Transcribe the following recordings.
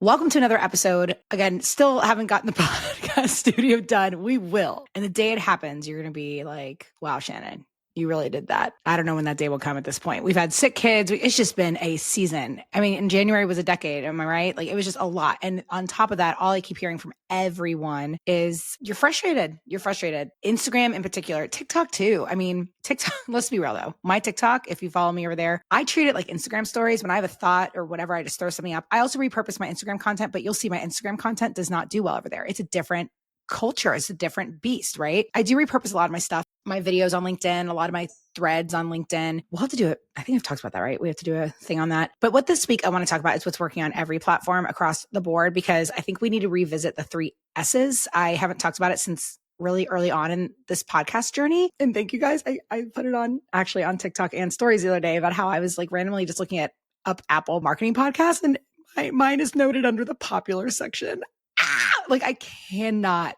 Welcome to another episode. Again, still haven't gotten the podcast studio done. We will. And the day it happens, you're going to be like, wow, Shannon, you really did that. I don't know when that day will come at this point. We've had sick kids. It's just been a season. I mean, in January was a decade. Am I right? Like it was just a lot. And on top of that, all I keep hearing from everyone is you're frustrated. You're frustrated. Instagram in particular, TikTok too. I mean, TikTok, let's be real though. My TikTok, if you follow me over there, I treat it like Instagram stories. When I have a thought or whatever, I just throw something up. I also repurpose my Instagram content, but you'll see my Instagram content does not do well over there. It's a different culture. It's a different beast, right? I do repurpose a lot of my stuff, my videos on LinkedIn, a lot of my threads on LinkedIn. We'll have to do it. I think I've talked about that, right? We have to do a thing on that. But what this week I want to talk about is what's working on every platform across the board, because I think we need to revisit the 3 S's. I haven't talked about it since really early on in this podcast journey. And thank you guys. I put it on actually on TikTok and stories the other day about how I was like randomly just looking at up Apple marketing podcasts and mine is noted under the popular section. Like I cannot,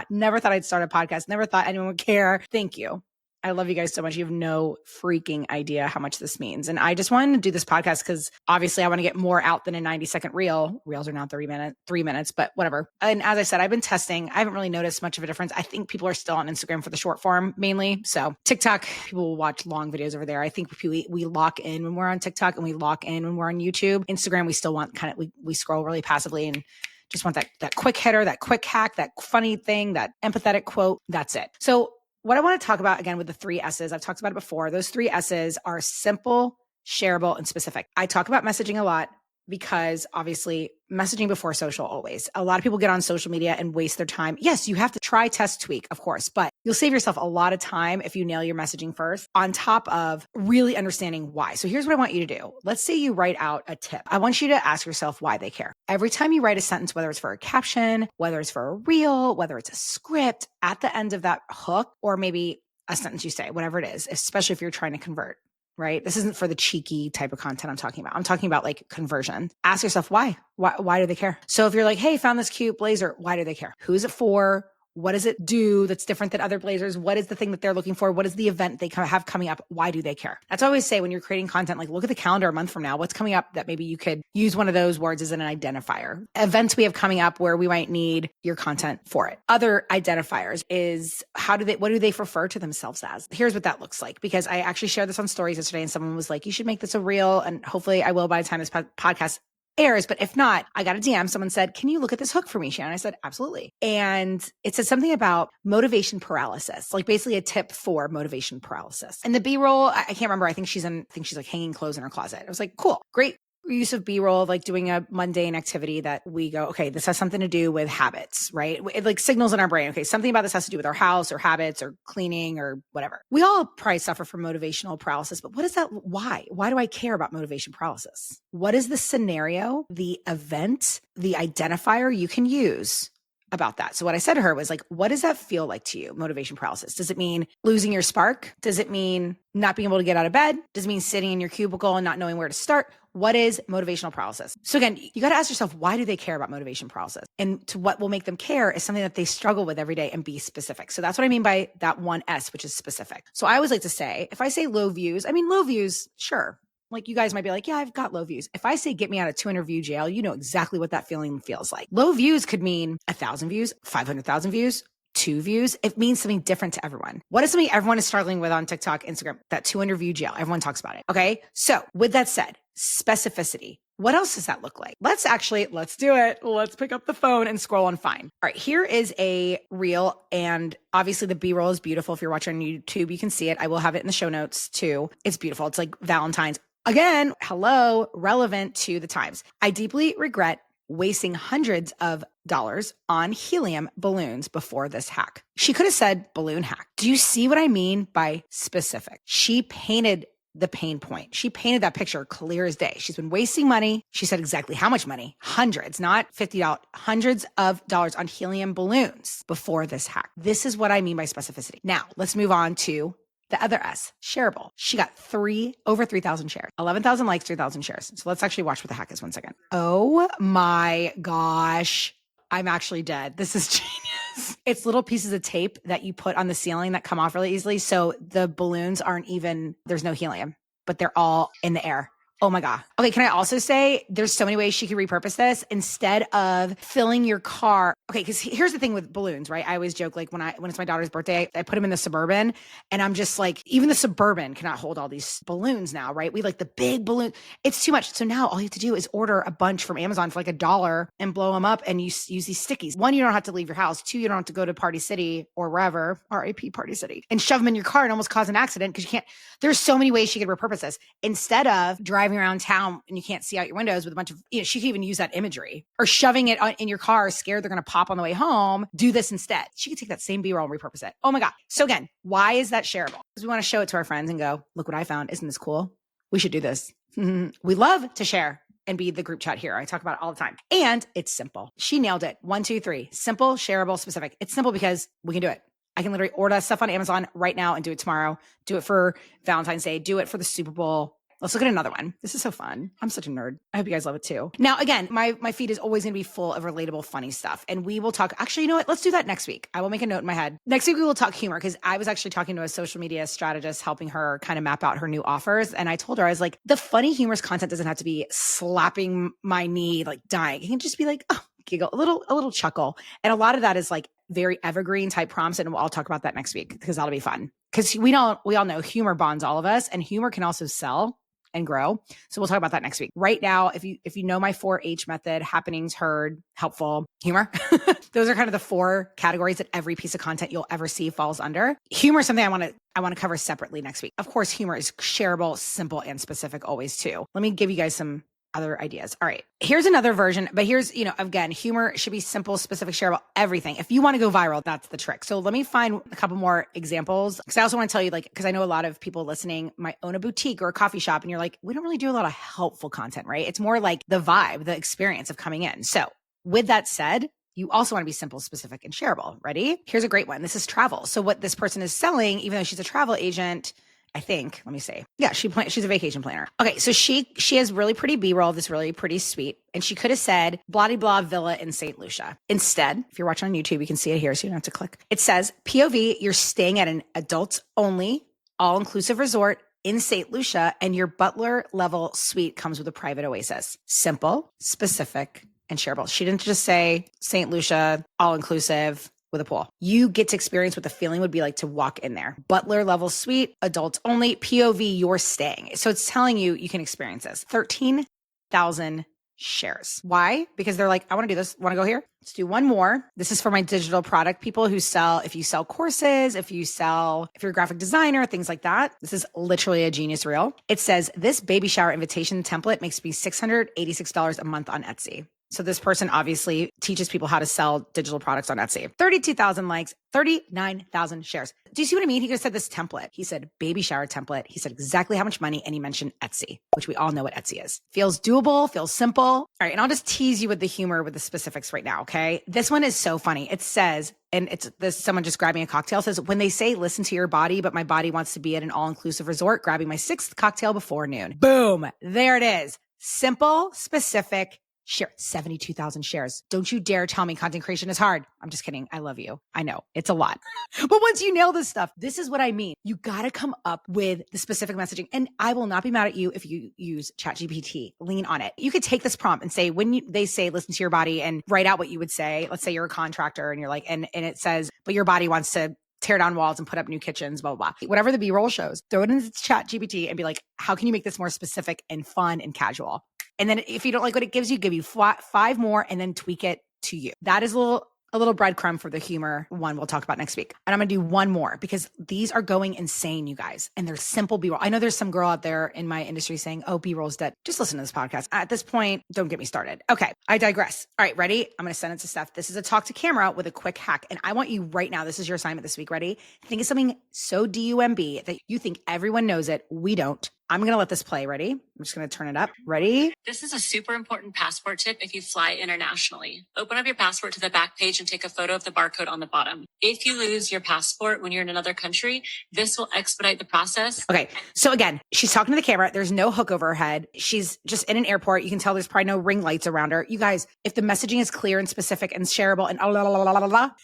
never thought I'd start a podcast. Never thought anyone would care. Thank you. I love you guys so much. You have no freaking idea how much this means. And I just wanted to do this podcast because obviously I want to get more out than a 90-second reel. Reels are now 3 minutes, but whatever. And as I said, I've been testing. I haven't really noticed much of a difference. I think people are still on Instagram for the short form mainly. So TikTok, people will watch long videos over there. I think we lock in when we're on TikTok and we lock in when we're on YouTube. Instagram, we still want we scroll really passively and just want that quick hitter, that quick hack, that funny thing, that empathetic quote. That's it. So what I want to talk about again with the 3 S's, I've talked about it before. Those 3 S's are simple, shareable, and specific. I talk about messaging a lot because obviously messaging before social always. A lot of people get on social media and waste their time. Yes, you have to try, test, tweak, of course, but you'll save yourself a lot of time if you nail your messaging first on top of really understanding why. So here's what I want you to do. Let's say you write out a tip. I want you to ask yourself why they care. Every time you write a sentence, whether it's for a caption, whether it's for a reel, whether it's a script, at the end of that hook, or maybe a sentence you say, whatever it is, especially if you're trying to convert. Right? This isn't for the cheeky type of content I'm talking about. I'm talking about like conversion. Ask yourself why? Why do they care? So if you're like, hey, found this cute blazer, why do they care? Who's it for? What does it do that's different than other blazers? What is the thing that they're looking for? What is the event they have coming up? Why do they care? That's what I always say when you're creating content, like look at the calendar a month from now. What's coming up that maybe you could use one of those words as an identifier. Events we have coming up where we might need your content for it. Other identifiers is what do they refer to themselves as? Here's what that looks like, because I actually shared this on stories yesterday and someone was like, you should make this a reel, and hopefully I will by the time this podcast airs. But if not, I got a DM. Someone said, can you look at this hook for me, Shannon? I said, absolutely. And it said something about motivation paralysis, like basically a tip for motivation paralysis. And the B-roll, I can't remember. I think she's like hanging clothes in her closet. I was like, cool, great use of B-roll, like doing a mundane activity that we go, okay, this has something to do with habits, right? It like signals in our brain. Okay, something about this has to do with our house or habits or cleaning or whatever. We all probably suffer from motivational paralysis, but what is that? Why? Why do I care about motivation paralysis? What is the scenario, the event, the identifier you can use about that? So what I said to her was like, what does that feel like to you? Motivation paralysis. Does it mean losing your spark? Does it mean not being able to get out of bed? Does it mean sitting in your cubicle and not knowing where to start? What is motivational paralysis? So again, you got to ask yourself, why do they care about motivation paralysis? And to what will make them care is something that they struggle with every day, and be specific. So that's what I mean by that 1 S, which is specific. So I always like to say, if I say low views, I mean, low views, sure. Like you guys might be like, yeah, I've got low views. If I say get me out of 200 view jail, you know exactly what that feeling feels like. Low views could mean 1,000 views, 500,000 views, 2 views. It means something different to everyone. What is something everyone is struggling with on TikTok, Instagram? That 200 view jail. Everyone talks about it. Okay. So with that said, specificity. What else does that look like? Let's do it. Let's pick up the phone and scroll and find. All right, here is a reel, and obviously the B-roll is beautiful. If you're watching on YouTube, you can see it. I will have it in the show notes too. It's beautiful. It's like Valentine's. Again, hello, relevant to the times. I deeply regret wasting hundreds of dollars on helium balloons before this hack. She could have said balloon hack. Do you see what I mean by specific? She painted the pain point. She painted that picture clear as day. She's been wasting money. She said exactly how much money. Hundreds, not $50, hundreds of dollars on helium balloons before this hack. This is what I mean by specificity. Now, let's move on to the other S, shareable. She got over 3,000 shares, 11,000 likes, 3,000 shares. So let's actually watch what the hack is 1 second. Oh my gosh. I'm actually dead. This is genius. It's little pieces of tape that you put on the ceiling that come off really easily. So the balloons aren't even, there's no helium, but they're all in the air. Oh my God. Okay. Can I also say there's so many ways she could repurpose this instead of filling your car. Okay. Cause here's the thing with balloons, right? I always joke, like when it's my daughter's birthday, I put them in the Suburban and I'm just like, even the Suburban cannot hold all these balloons now, right? We like the big balloon. It's too much. So now all you have to do is order a bunch from Amazon for like $1 and blow them up and you use these stickies. One, you don't have to leave your house. Two, you don't have to go to Party City or wherever, RIP Party City, and shove them in your car and almost cause an accident because you can't. There's so many ways she could repurpose this. Instead of driving around town and you can't see out your windows with a bunch of, she could even use that imagery or shoving it in your car, scared they're going to pop on the way home. Do this instead. She could take that same B-roll and repurpose it. Oh my God. So again, why is that shareable? Because we want to show it to our friends and go, look what I found. Isn't this cool? We should do this. We love to share and be the group chat here. I talk about it all the time. And it's simple. She nailed it. 1, 2, 3. Simple, shareable, specific. It's simple because we can do it. I can literally order that stuff on Amazon right now and do it tomorrow. Do it for Valentine's Day. Do it for the Super Bowl. Let's look at another one. This is so fun. I'm such a nerd. I hope you guys love it too. Now, again, my feed is always going to be full of relatable, funny stuff. And we will talk. Actually, you know what? Let's do that next week. I will make a note in my head. Next week, we will talk humor because I was actually talking to a social media strategist helping her kind of map out her new offers. And I told her, I was like, the funny, humorous content doesn't have to be slapping my knee, like dying. It can just be like, oh, giggle, a little chuckle. And a lot of that is like very evergreen type prompts. And I'll talk about that next week because that'll be fun. Because we all know humor bonds all of us and humor can also sell and grow. So we'll talk about that next week. Right now, if you know my 4H method, happenings, heard, helpful, humor, those are kind of the 4 categories that every piece of content you'll ever see falls under. Humor is something I want to cover separately next week. Of course, humor is shareable, simple, and specific always too. Let me give you guys some other ideas. All right. Here's another version, but here's, again, humor should be simple, specific, shareable, everything. If you want to go viral, that's the trick. So let me find a couple more examples. Cause I also want to tell you, because I know a lot of people listening might own a boutique or a coffee shop and you're like, we don't really do a lot of helpful content, right? It's more like the vibe, the experience of coming in. So with that said, you also want to be simple, specific, and shareable. Ready? Here's a great one. This is travel. So what this person is selling, even though she's a travel agent, I think, let me see. Yeah, she's a vacation planner. Okay, so she has really pretty B-roll, this really pretty suite. And she could have said, blah, blah, villa in St. Lucia. Instead, if you're watching on YouTube, you can see it here, so you don't have to click. It says, POV, you're staying at an adults-only, all-inclusive resort in St. Lucia, and your butler level suite comes with a private oasis. Simple, specific, and shareable. She didn't just say St. Lucia, all-inclusive, with a pool. You get to experience what the feeling would be like to walk in there. Butler level suite, adults only, POV, you're staying. So it's telling you can experience this. 13,000 shares. Why? Because they're like, I want to do this. Want to go here? Let's do one more. This is for my digital product people who sell, if you sell courses, if you're a graphic designer, things like that. This is literally a genius reel. It says this baby shower invitation template makes me $686 a month on Etsy. So this person obviously teaches people how to sell digital products on Etsy. 32,000 likes, 39,000 shares. Do you see what I mean? He could have said this template. He said baby shower template. He said exactly how much money, and he mentioned Etsy, which we all know what Etsy is. Feels doable, feels simple. All right, and I'll just tease you with the humor with the specifics right now, okay? This one is so funny. It says, and it's this someone just grabbing a cocktail, says, when they say listen to your body, but my body wants to be at an all-inclusive resort, grabbing my 6th cocktail before noon. Boom, there it is. Simple, specific, share. 72,000 shares. Don't you dare tell me content creation is hard. I'm just kidding. I love you. I know it's a lot, but once you nail this stuff, this is what I mean. You got to come up with the specific messaging, and I will not be mad at you if you use ChatGPT. Lean on it. You could take this prompt and say, they say, listen to your body, and write out what you would say. Let's say you're a contractor and you're like, and it says, but your body wants to tear down walls and put up new kitchens, blah, blah, blah. Whatever the B-roll shows, throw it into ChatGPT and be like, how can you make this more specific and fun and casual? And then if you don't like what it gives you, give you 5 more and then tweak it to you. That is a little breadcrumb for the humor one we'll talk about next week. And I'm going to do one more because these are going insane, you guys. And they're simple B-roll. I know there's some girl out there in my industry saying, oh, B-roll's dead. Just listen to this podcast. At this point, don't get me started. Okay, I digress. All right, ready? I'm going to send it to Steph. This is a talk to camera with a quick hack. And I want you right now, this is your assignment this week. Ready? Think of something so DUMB that you think everyone knows it. We don't. I'm going to let this play. Ready? I'm just going to turn it up. Ready? This is a super important passport tip if you fly internationally. Open up your passport to the back page and take a photo of the barcode on the bottom. If you lose your passport when you're in another country, this will expedite the process. Okay. So again, she's talking to the camera. There's no hook over her head. She's just in an airport. You can tell there's probably no ring lights around her. You guys, if the messaging is clear and specific and shareable and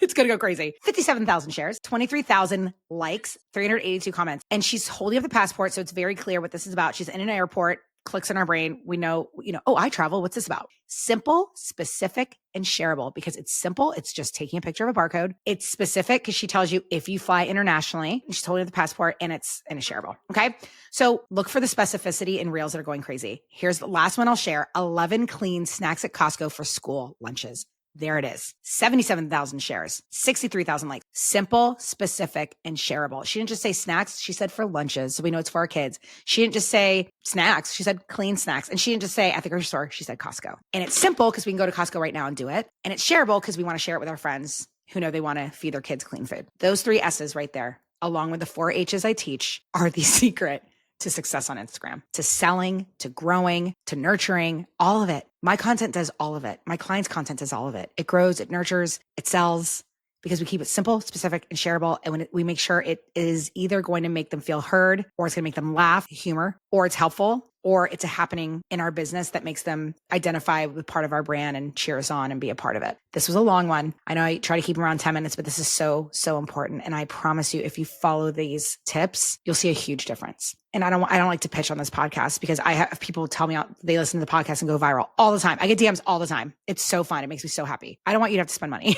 it's going to go crazy. 57,000 shares, 23,000 likes, 382 comments. And she's holding up the passport. So it's very clear what this is about. She's in an airport, clicks in our brain. We know, oh, I travel. What's this about? Simple, specific, and shareable. Because it's simple. It's just taking a picture of a barcode. It's specific because she tells you if you fly internationally, she's holding the passport, and it's shareable. Okay. So look for the specificity in reels that are going crazy. Here's the last one I'll share. 11 clean snacks at Costco for school lunches. There it is. 77,000 shares, 63,000 likes. Simple, specific, and shareable. She didn't just say snacks. She said for lunches. So we know it's for our kids. She didn't just say snacks. She said clean snacks. And she didn't just say at the grocery store. She said Costco. And it's simple because we can go to Costco right now and do it. And it's shareable because we want to share it with our friends who know they want to feed their kids clean food. Those 3 S's right there, along with the 4 H's I teach, are the secret to success on Instagram, to selling, to growing, to nurturing, all of it. My content does all of it. My clients' content does all of it. It grows, it nurtures, it sells, because we keep it simple, specific, and shareable. And when we make sure it is either going to make them feel heard, or it's going to make them laugh, humor, or it's helpful, or it's a happening in our business that makes them identify with part of our brand and cheer us on and be a part of it. This was a long one. I know I try to keep them around 10 minutes, but this is so, so important. And I promise you, if you follow these tips, you'll see a huge difference. And I don't like to pitch on this podcast because I have people tell me they listen to the podcast and go viral all the time. I get DMs all the time. It's so fun. It makes me so happy. I don't want you to have to spend money.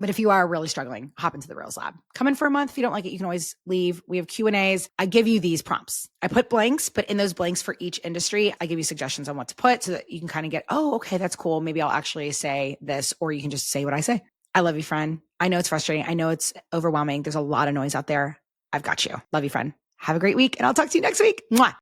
But if you are really struggling, hop into the Rails Lab. Come in for a month. If you don't like it, you can always leave. We have Q&As. I give you these prompts. I put blanks, but in those blanks for each industry, I give you suggestions on what to put so that you can kind of get, oh, okay, that's cool. Maybe I'll actually say this, or you can just say what I say. I love you, friend. I know it's frustrating. I know it's overwhelming. There's a lot of noise out there. I've got you. Love you, friend. Have a great week, and I'll talk to you next week. Mwah.